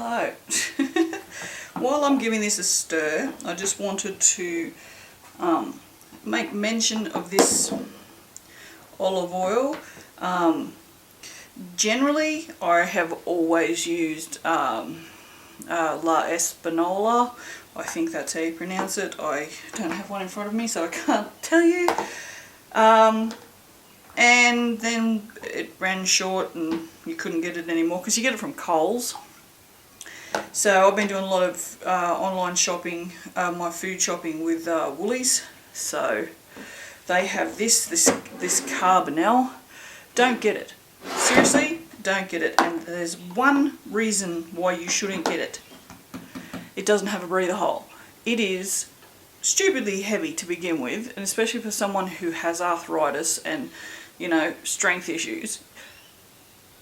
Hello. While I'm giving this a stir, I just wanted to make mention of this olive oil. Generally, I have always used La Espanola. I think that's how you pronounce it. I don't have one in front of me, so I can't tell you. And then it ran short and you couldn't get it anymore because you get it from Coles. So I've been doing a lot of online shopping, my food shopping with Woolies. So they have this Carbonell. Don't get it. Seriously, don't get it. And there's one reason why you shouldn't get it. It doesn't have a breather hole. It is stupidly heavy to begin with, and especially for someone who has arthritis and, you know, strength issues.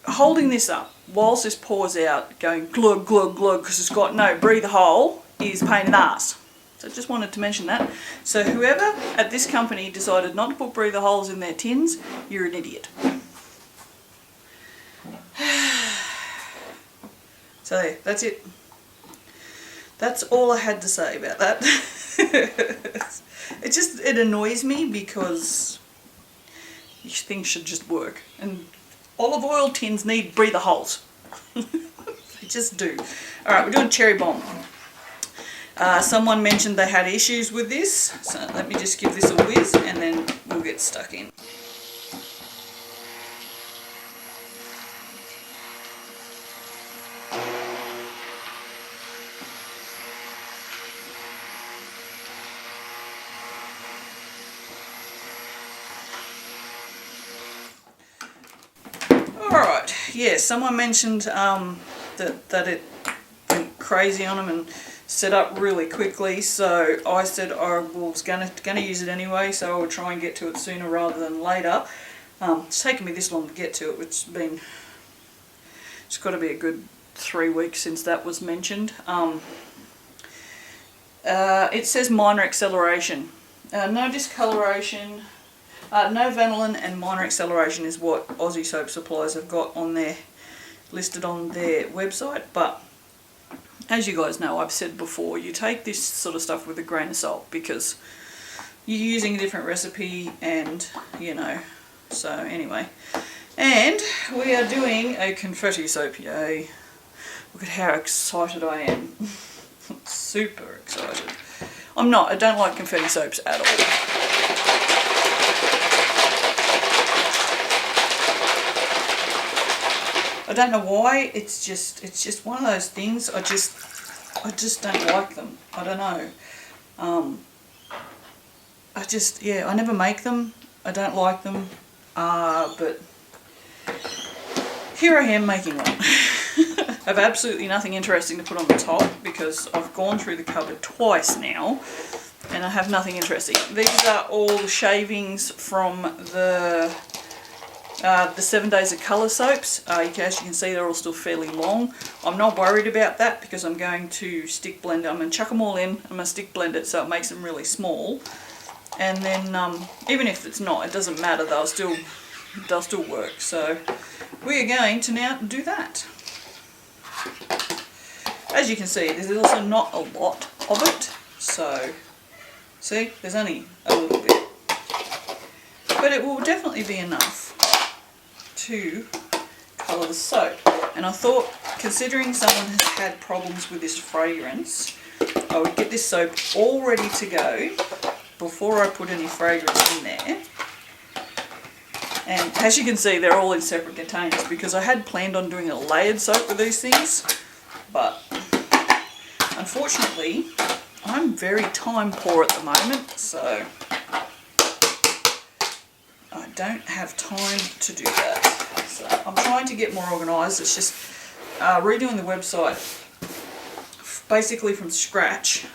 Holding this up whilst this pours out, going glug glug glug because it's got no breather hole, is a pain in the ass. So I just wanted to mention that. So whoever at this company decided not to put breather holes in their tins, you're an idiot. So there, that's it. That's all I had to say about that. It annoys me because things should just work. And olive oil tins need breather holes. They just do. Alright, we're doing cherry bomb. Someone mentioned they had issues with this, so let me just give this a whiz and then we'll get stuck in. Alright, yeah, someone mentioned that it went crazy on them and set up really quickly, so I said I was gonna use it anyway, so I would try and get to it sooner rather than later. It's taken me this long to get to it, which has been, it's got to be a good 3 weeks since that was mentioned. It says minor acceleration, no discoloration. No vanillin and minor acceleration is what Aussie Soap Supplies have got on their, listed on their website, but as you guys know, I've said before, you take this sort of stuff with a grain of salt because you're using a different recipe and, you know, so anyway. And we are doing a confetti soap, yay. Look at how excited I am. Super excited. I'm not, I don't like confetti soaps at all. I don't know why, it's just one of those things, I just don't like them. I don't know. I never make them, I don't like them, but here I am making one. I have absolutely nothing interesting to put on the top because I've gone through the cupboard twice now and I have nothing interesting. These are all the shavings from the 7 Days of Colour soaps. As you can see, they're all still fairly long. I'm not worried about that because I'm going to stick blend it. I'm going to chuck them all in. I'm going to stick blend it so it makes them really small. And then even if it's not, it doesn't matter. They'll still work. So we are going to now do that. As you can see, there's also not a lot of it. So see, there's only a little bit, but it will definitely be enough to colour the soap. And I thought, considering someone has had problems with this fragrance, I would get this soap all ready to go before I put any fragrance in there. And as you can see, they're all in separate containers because I had planned on doing a layered soap with these things, but unfortunately I'm very time poor at the moment, so I don't have time to do that. So I'm trying to get more organised. It's just redoing the website basically from scratch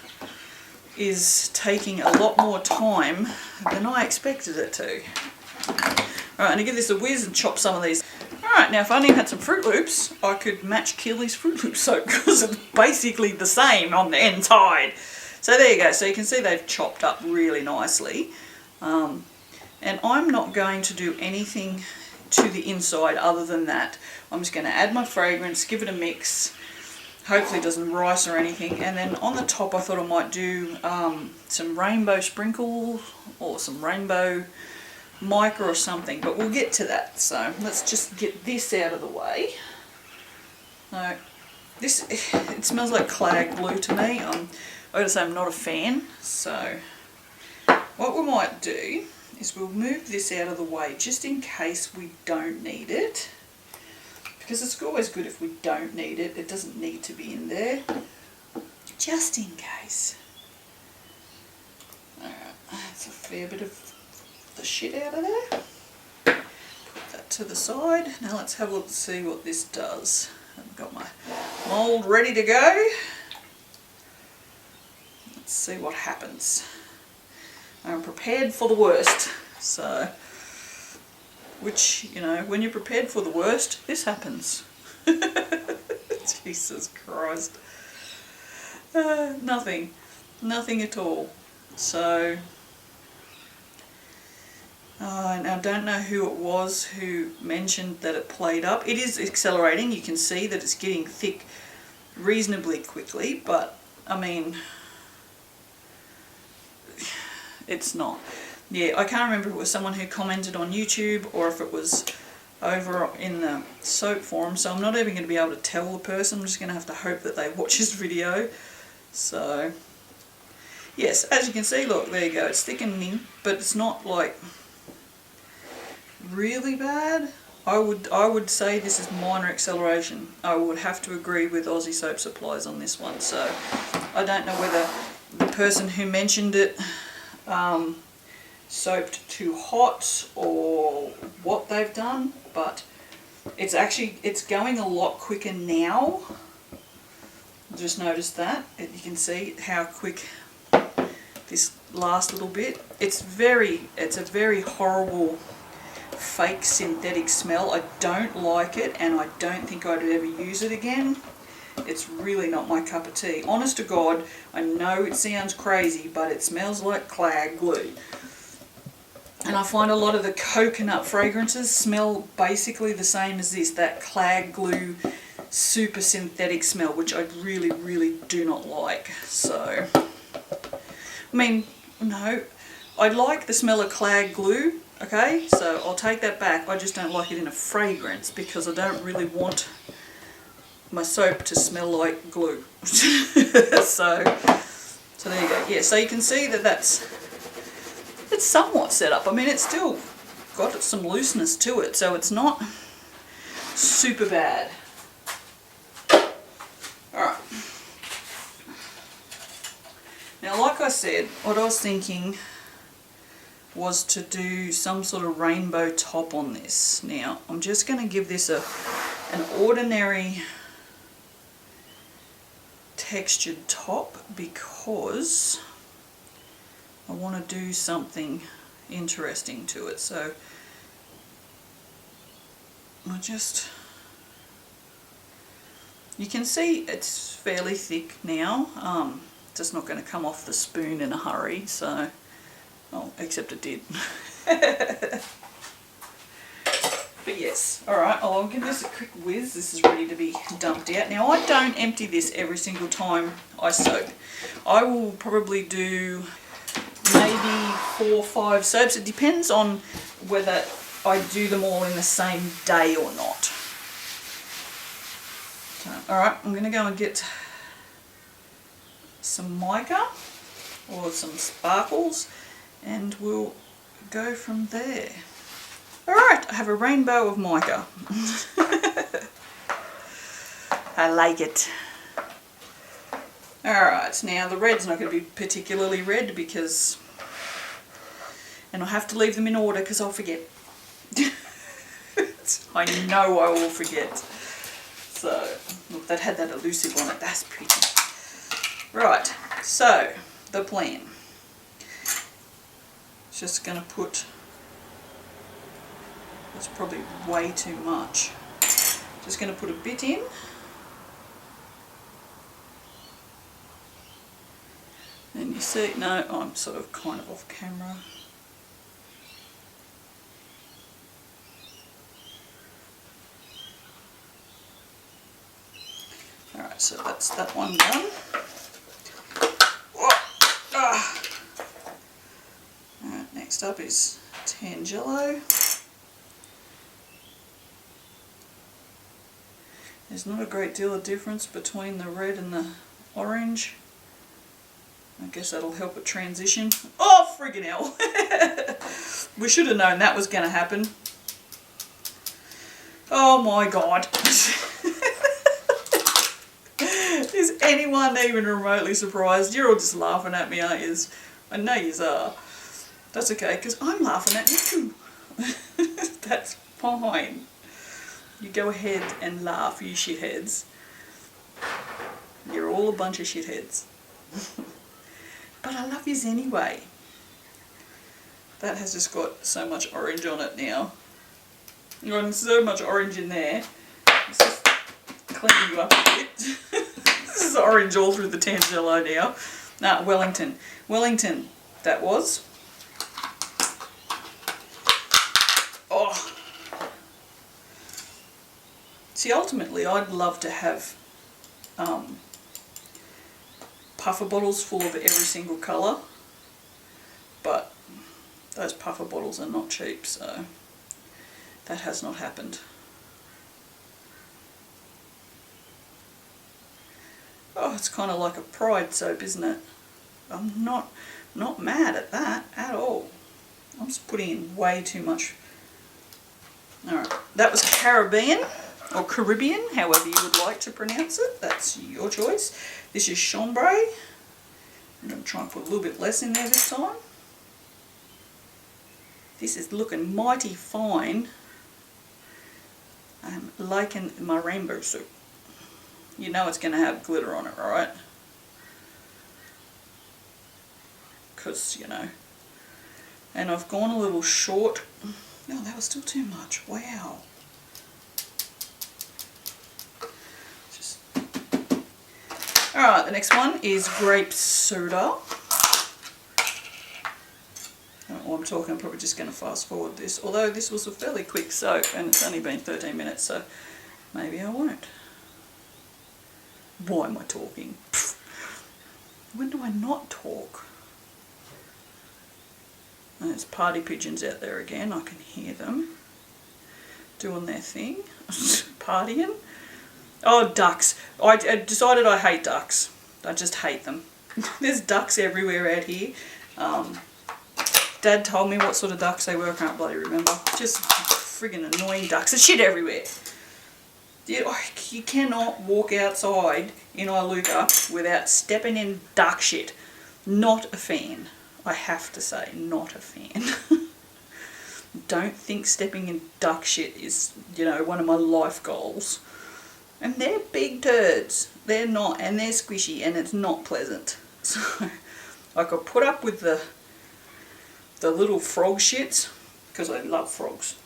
is taking a lot more time than I expected it to. Alright, I'm going to give this a whiz and chop some of these. Alright, now if I only had some Fruit Loops, I could match Keely's Fruit Loop soap because it's basically the same on the inside. So there you go. So you can see they've chopped up really nicely. And I'm not going to do anything to the inside other than that. I'm just going to add my fragrance, give it a mix. Hopefully it doesn't rise or anything. And then on the top I thought I might do some rainbow sprinkles or some rainbow mica or something, but we'll get to that. So let's just get this out of the way. No, this, it smells like clag glue to me. I gotta say I'm not a fan. So what we might do is we'll move this out of the way just in case we don't need it. Because it's always good if we don't need it. It doesn't need to be in there. Just in case. Alright, that's a fair bit of the shit out of there. Put that to the side. Now let's have a look and see what this does. I've got my mould ready to go. Let's see what happens. I'm prepared for the worst. So, which, you know, when you're prepared for the worst, this happens. Jesus Christ. Nothing at all. So, and I don't know who it was who mentioned that it played up. It is accelerating. You can see that it's getting thick reasonably quickly, but I mean, it's not. Yeah, I can't remember if it was someone who commented on YouTube or if it was over in the soap forum, so I'm not even going to be able to tell the person. I'm just going to have to hope that they watch this video. So, yes, as you can see, look, there you go. It's thickening, but it's not like really bad. I would say this is minor acceleration. I would have to agree with Aussie Soap Supplies on this one. So, I don't know whether the person who mentioned it soaped too hot or what they've done, but it's going a lot quicker now. Just noticed that. You can see how quick this last little bit. It's a very horrible fake synthetic smell. I don't like it, and I don't think I'd ever use it again. It's really not my cup of tea. Honest to God, I know it sounds crazy, but it smells like clag glue. And I find a lot of the coconut fragrances smell basically the same as this, that clag glue super synthetic smell, which I really, really do not like. So, I mean, no, I like the smell of clag glue, okay, so I'll take that back. I just don't like it in a fragrance because I don't really want my soap to smell like glue. so there you go. Yeah, so you can see that it's somewhat set up. I mean, it's still got some looseness to it, so it's not super bad. Alright. Now, like I said, what I was thinking was to do some sort of rainbow top on this. Now, I'm just going to give this an ordinary textured top because I want to do something interesting to it. So you can see it's fairly thick now. Just not going to come off the spoon in a hurry, so, oh, except it did. But yes, alright, I'll give this a quick whiz. This is ready to be dumped out. Now, I don't empty this every single time I soap. I will probably do maybe 4 or 5 soaps. It depends on whether I do them all in the same day or not. So, alright, I'm going to go and get some mica or some sparkles and we'll go from there. Alright, I have a rainbow of mica. I like it. Alright, now the red's not going to be particularly red because, and I'll have to leave them in order because I'll forget. I know I will forget. So, look, that had that elusive on it, that's pretty. Right, so, the plan. Just going to put, that's probably way too much. Just going to put a bit in. And you see, no, I'm sort of kind of off camera. Alright, Alright, so that's that one done. Alright, next up is Tangelo. There's not a great deal of difference between the red and the orange. I guess that'll help it transition. Oh, friggin' hell. We should have known that was going to happen. Oh my god. Is anyone even remotely surprised? You're all just laughing at me, aren't you? I know you are. That's okay, because I'm laughing at you too. That's fine. You go ahead and laugh, you shitheads. You're all a bunch of shitheads. But I love yous anyway. That has just got so much orange on it now. You've got so much orange in there. Let's just clean you up a bit. This is orange all through the Tangelo now. Nah, Wellington. Wellington, that was. Oh. See, ultimately, I'd love to have puffer bottles full of every single colour, but those puffer bottles are not cheap, so that has not happened. Oh, it's kind of like a Pride soap, isn't it? I'm not mad at that at all. I'm just putting in way too much. Alright, that was Caribbean, or Caribbean, however you would like to pronounce it. That's your choice. This is Chambray. I'm going to try and put a little bit less in there this time. This is looking mighty fine. I'm liking my rainbow soup. You know it's going to have glitter on it, right? Because, you know. And I've gone a little short. No, that was still too much. Wow. Alright, the next one is grape soda. While I'm talking, I'm probably just going to fast forward this. Although this was a fairly quick soap and it's only been 13 minutes, so maybe I won't. Why am I talking? When do I not talk? And there's party pigeons out there again. I can hear them doing their thing. Partying. Oh, ducks. I decided I hate ducks. I just hate them. There's ducks everywhere out here. Dad told me what sort of ducks they were. I can't bloody remember. Just friggin' annoying ducks. There's shit everywhere. You cannot walk outside in Iluka without stepping in duck shit. Not a fan. I have to say, not a fan. Don't think stepping in duck shit is, you know, one of my life goals. And they're big turds. They're not, and they're squishy, and it's not pleasant. So I could put up with the little frog shits, because I love frogs.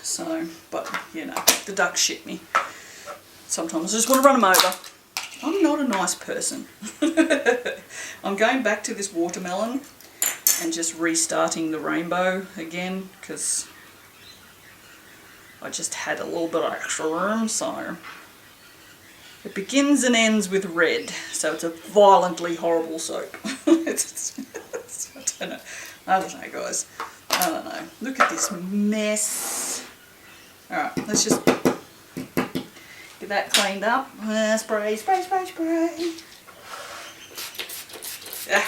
So, but, you know, the ducks shit me. Sometimes I just want to run them over. I'm not a nice person. I'm going back to this watermelon and just restarting the rainbow again, because I just had a little bit of extra room, so it begins and ends with red, so it's a violently horrible soap. I don't know, guys. I don't know. Look at this mess. Alright, let's just get that cleaned up. Spray, spray, spray, spray. Yeah,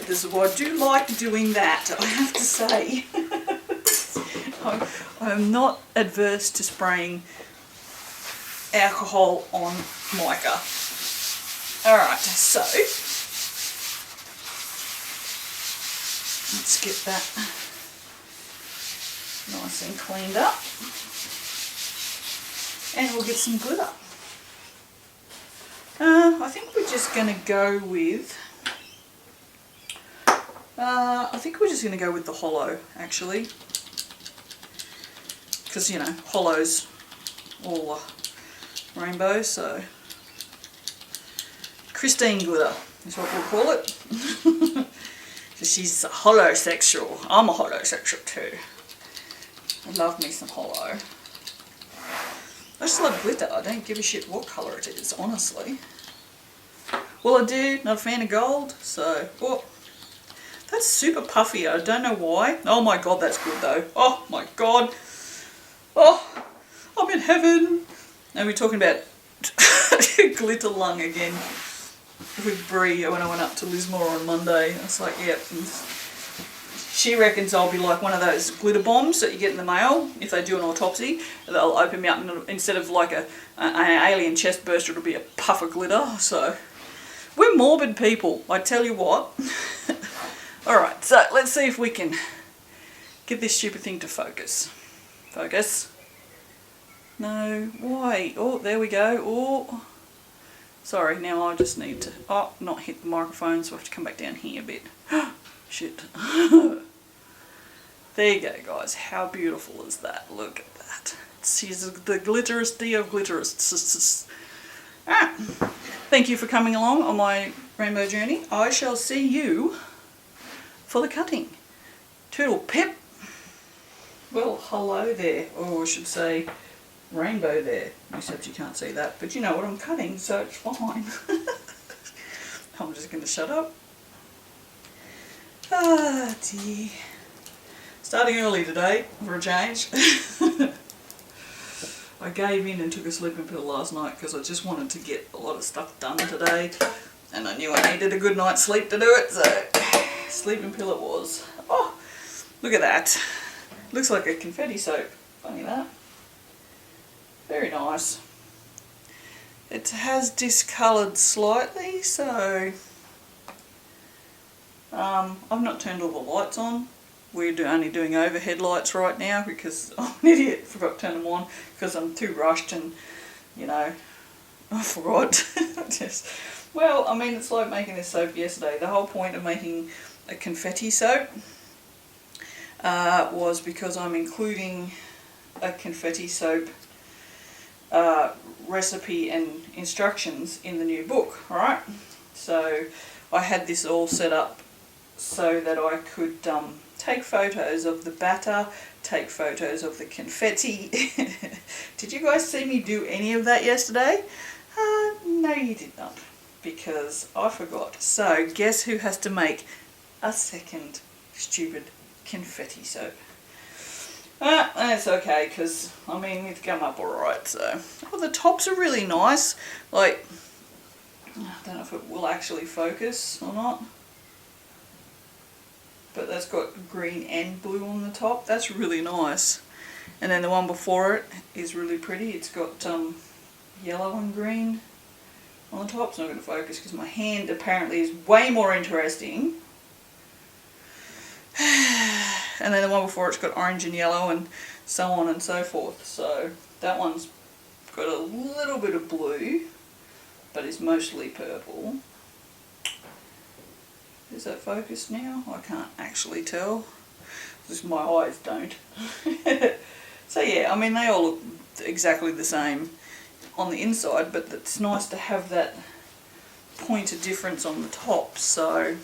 this is what I do like doing that, I have to say. I'm not adverse to spraying alcohol on mica. Alright, so let's get that nice and cleaned up. And we'll get some glitter. I think we're just going to go with the hollow, actually. Because, you know, hollow's all rainbow, so Christine glitter is what we'll call it. She's a holosexual. I'm a holosexual too. I love me some hollow. I just love glitter. I don't give a shit what colour it is, honestly. Well, I do. Not a fan of gold, so... Oh, that's super puffy. I don't know why. Oh my god, that's good though. Oh my god. Oh, I'm in heaven. And we're talking about glitter lung again with Brie when I went up to Lismore on Monday. I was like, yep. She reckons I'll be like one of those glitter bombs that you get in the mail if they do an autopsy. They'll open me up and instead of like an alien chest burster, it'll be a puff of glitter. So we're morbid people, I tell you what. Alright, so let's see if we can get this stupid thing to focus. Focus. No, why? Oh, there we go. Oh, sorry, now I just need to, not hit the microphone, so I have to come back down here a bit. Shit. There you go, guys. How beautiful is that? Look at that. She's the glitterest of glitterists. Ah, thank you for coming along on my rainbow journey. I shall see you for the cutting. Toodle pip. Well, hello there. Or I should say rainbow there. Except you can't see that. But you know what I'm cutting, so it's fine. I'm just going to shut up. Ah, dear. Starting early today, for a change. I gave in and took a sleeping pill last night because I just wanted to get a lot of stuff done today. And I knew I needed a good night's sleep to do it, so sleeping pill it was. Oh, look at that. Looks like a confetti soap. Funny that. Very nice. It has discoloured slightly, so I've not turned all the lights on. We're only doing overhead lights right now because I'm an idiot. Forgot to turn them on because I'm too rushed and, you know, I forgot. Well, I mean, it's like making this soap yesterday. The whole point of making a confetti soap was because I'm including a confetti soap recipe and instructions in the new book, alright? So I had this all set up so that I could take photos of the batter, take photos of the confetti. Did you guys see me do any of that yesterday? No, you did not, because I forgot. So guess who has to make a second stupid confetti soap? It's okay, because I mean it's come up alright. So, oh, the tops are really nice. Like, I don't know if it will actually focus or not, but that's got green and blue on the top. That's really nice. And then the one before it is really pretty. It's got yellow and green on the top. It's not going to focus because my hand apparently is way more interesting. And then the one before it's got orange and yellow and so on and so forth. So that one's got a little bit of blue, but is mostly purple. Is that focused now? I can't actually tell. Just my eyes don't. So yeah, I mean they all look exactly the same on the inside, but it's nice to have that point of difference on the top. So,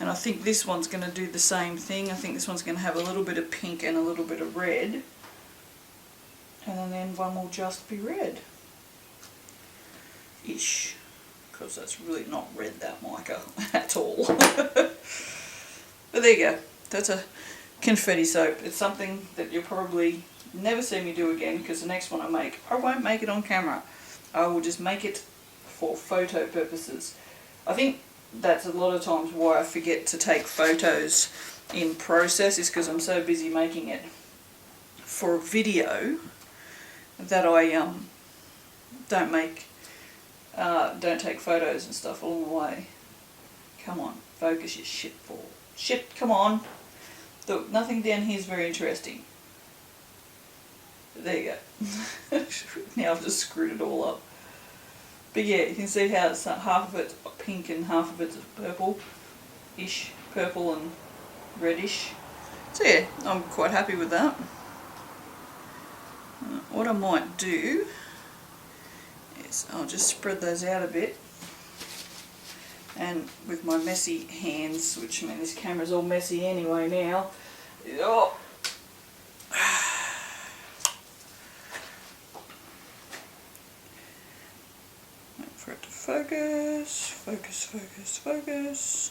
and I think this one's going to do the same thing. I think this one's going to have a little bit of pink and a little bit of red. And then one will just be red. Ish. Because that's really not red, that mica, at all. But there you go. That's a confetti soap. It's something that you'll probably never see me do again, because the next one I make, I won't make it on camera. I will just make it for photo purposes. I think that's a lot of times why I forget to take photos in process, is because I'm so busy making it for a video that I don't take photos and stuff along the way. Come on, focus your shit ball. Shit, come on. Look, nothing down here is very interesting. There you go. Now I've just screwed it all up. But yeah, you can see how it's half of it's pink and half of it's purple-ish, purple and reddish. So yeah, I'm quite happy with that. What I might do is I'll just spread those out a bit, and with my messy hands, which I mean this camera's all messy anyway now. Oh. focus, focus, focus, focus.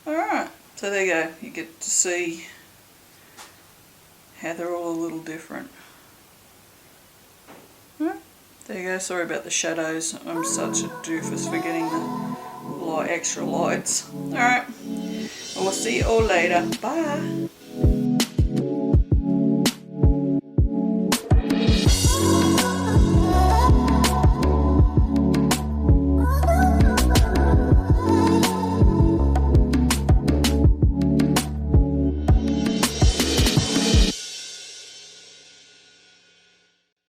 Alright, so there you go. You get to see how they're all a little different. There you go. Sorry about the shadows. I'm such a doofus for getting the extra lights. Alright, well, we'll see you all later. Bye.